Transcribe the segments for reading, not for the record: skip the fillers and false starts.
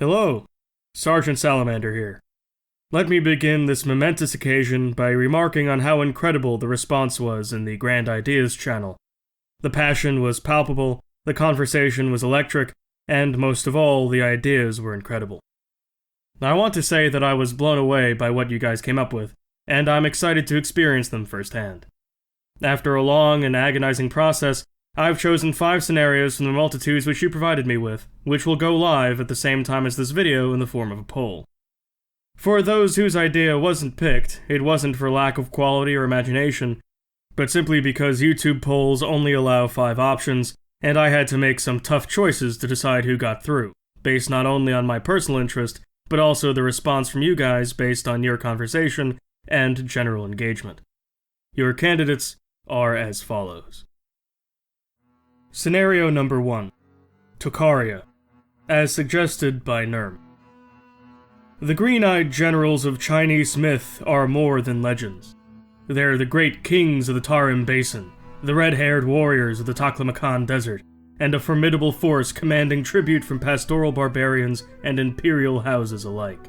Hello, Sergeant Salamander here. Let me begin this momentous occasion by remarking on how incredible the response was in the Grand Ideas channel. The passion was palpable, the conversation was electric, and most of all, the ideas were incredible. I want to say that I was blown away by what you guys came up with, and I'm excited to experience them firsthand. After a long and agonizing process, I've chosen 5 scenarios from the multitudes which you provided me with, which will go live at the same time as this video in the form of a poll. For those whose idea wasn't picked, it wasn't for lack of quality or imagination, but simply because YouTube polls only allow 5 options, and I had to make some tough choices to decide who got through, based not only on my personal interest, but also the response from you guys based on your conversation and general engagement. Your candidates are as follows. Scenario number 1. Tocharia, as suggested by Nerm. The green-eyed generals of Chinese myth are more than legends. They're the great kings of the Tarim Basin, the red-haired warriors of the Taklamakan Desert, and a formidable force commanding tribute from pastoral barbarians and imperial houses alike.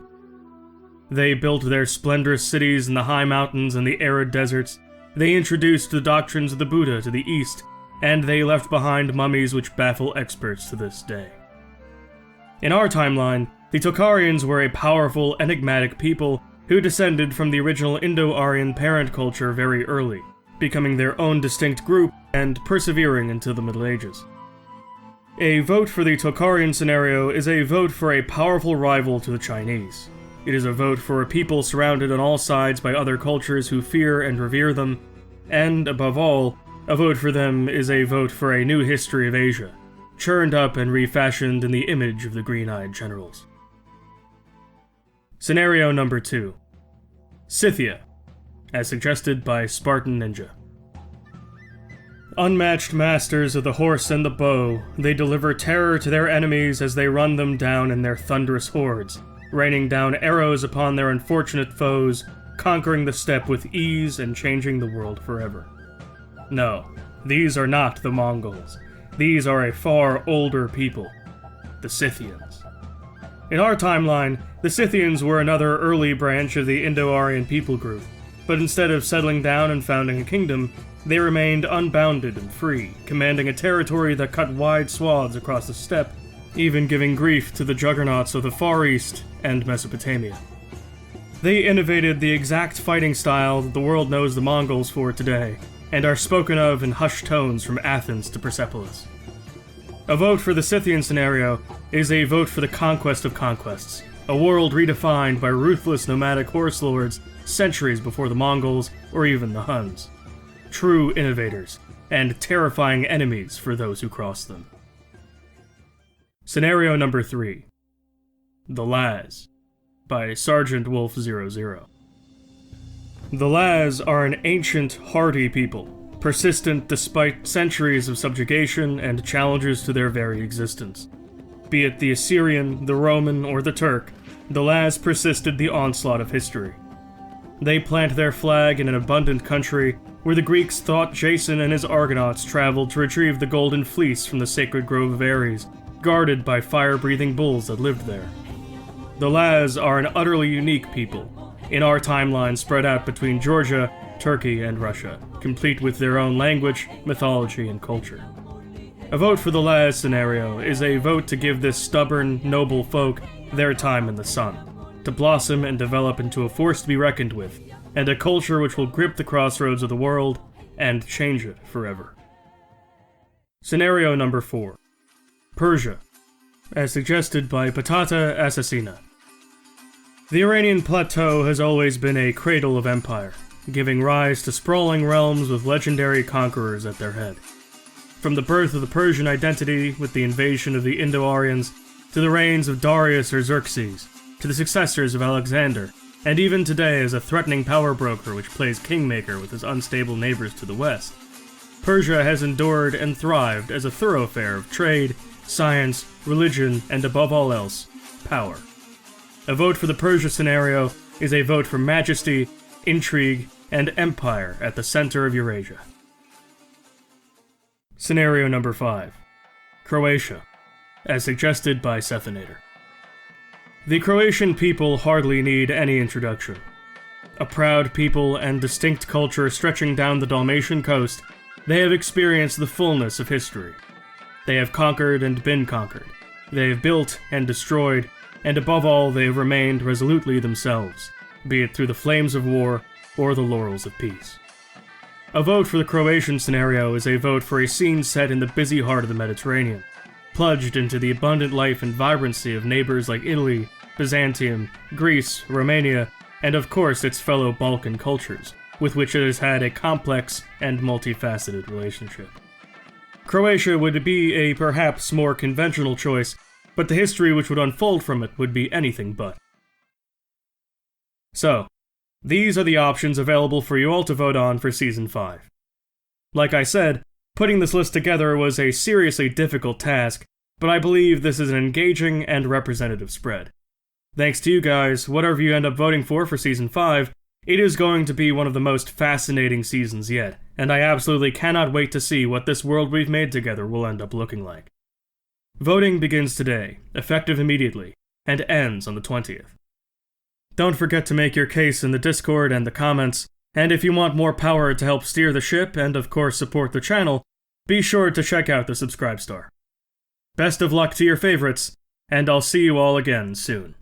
They built their splendorous cities in the high mountains and the arid deserts. They introduced the doctrines of the Buddha to the east, and they left behind mummies which baffle experts to this day. In our timeline, the Tocharians were a powerful, enigmatic people who descended from the original Indo-Aryan parent culture very early, becoming their own distinct group and persevering into the Middle Ages. A vote for the Tocharian scenario is a vote for a powerful rival to the Chinese. It is a vote for a people surrounded on all sides by other cultures who fear and revere them, and, above all, a vote for them is a vote for a new history of Asia, churned up and refashioned in the image of the green-eyed generals. Scenario number 2. Scythia, as suggested by Spartan Ninja. Unmatched masters of the horse and the bow, they deliver terror to their enemies as they run them down in their thunderous hordes, raining down arrows upon their unfortunate foes, conquering the steppe with ease and changing the world forever. No, these are not the Mongols. These are a far older people, the Scythians. In our timeline, the Scythians were another early branch of the Indo-Aryan people group, but instead of settling down and founding a kingdom, they remained unbounded and free, commanding a territory that cut wide swaths across the steppe, even giving grief to the juggernauts of the Far East and Mesopotamia. They innovated the exact fighting style that the world knows the Mongols for today, and are spoken of in hushed tones from Athens to Persepolis. A vote for the Scythian scenario is a vote for the conquest of conquests, a world redefined by ruthless nomadic horse lords centuries before the Mongols or even the Huns. True innovators, and terrifying enemies for those who cross them. Scenario number 3. The Laz, by Sergeant Wolf 00. The Laz are an ancient, hardy people, persistent despite centuries of subjugation and challenges to their very existence. Be it the Assyrian, the Roman, or the Turk, the Laz persisted the onslaught of history. They plant their flag in an abundant country where the Greeks thought Jason and his Argonauts traveled to retrieve the golden fleece from the sacred grove of Ares, guarded by fire-breathing bulls that lived there. The Laz are an utterly unique people, in our timeline spread out between Georgia, Turkey, and Russia, complete with their own language, mythology, and culture. A vote for the Laz scenario is a vote to give this stubborn, noble folk their time in the sun, to blossom and develop into a force to be reckoned with, and a culture which will grip the crossroads of the world and change it forever. Scenario number 4. Persia, as suggested by Patata Assassina. The Iranian plateau has always been a cradle of empire, giving rise to sprawling realms with legendary conquerors at their head. From the birth of the Persian identity with the invasion of the Indo-Aryans, to the reigns of Darius or Xerxes, to the successors of Alexander, and even today as a threatening power broker which plays kingmaker with his unstable neighbors to the west, Persia has endured and thrived as a thoroughfare of trade, science, religion, and above all else, power. A vote for the Persia scenario is a vote for majesty, intrigue, and empire at the center of Eurasia. Scenario number 5. Croatia, as suggested by Sethinator. The Croatian people hardly need any introduction. A proud people and distinct culture stretching down the Dalmatian coast, they have experienced the fullness of history. They have conquered and been conquered. They have built and destroyed, and above all they have remained resolutely themselves, be it through the flames of war or the laurels of peace. A vote for the Croatian scenario is a vote for a scene set in the busy heart of the Mediterranean, plunged into the abundant life and vibrancy of neighbors like Italy, Byzantium, Greece, Romania, and of course its fellow Balkan cultures, with which it has had a complex and multifaceted relationship. Croatia would be a perhaps more conventional choice, but the history which would unfold from it would be anything but. So, these are the options available for you all to vote on for Season 5. Like I said, putting this list together was a seriously difficult task, but I believe this is an engaging and representative spread. Thanks to you guys, whatever you end up voting for Season 5, it is going to be one of the most fascinating seasons yet, and I absolutely cannot wait to see what this world we've made together will end up looking like. Voting begins today, effective immediately, and ends on the 20th. Don't forget to make your case in the Discord and the comments, and if you want more power to help steer the ship and of course support the channel, be sure to check out the Subscribe Star. Best of luck to your favorites, and I'll see you all again soon.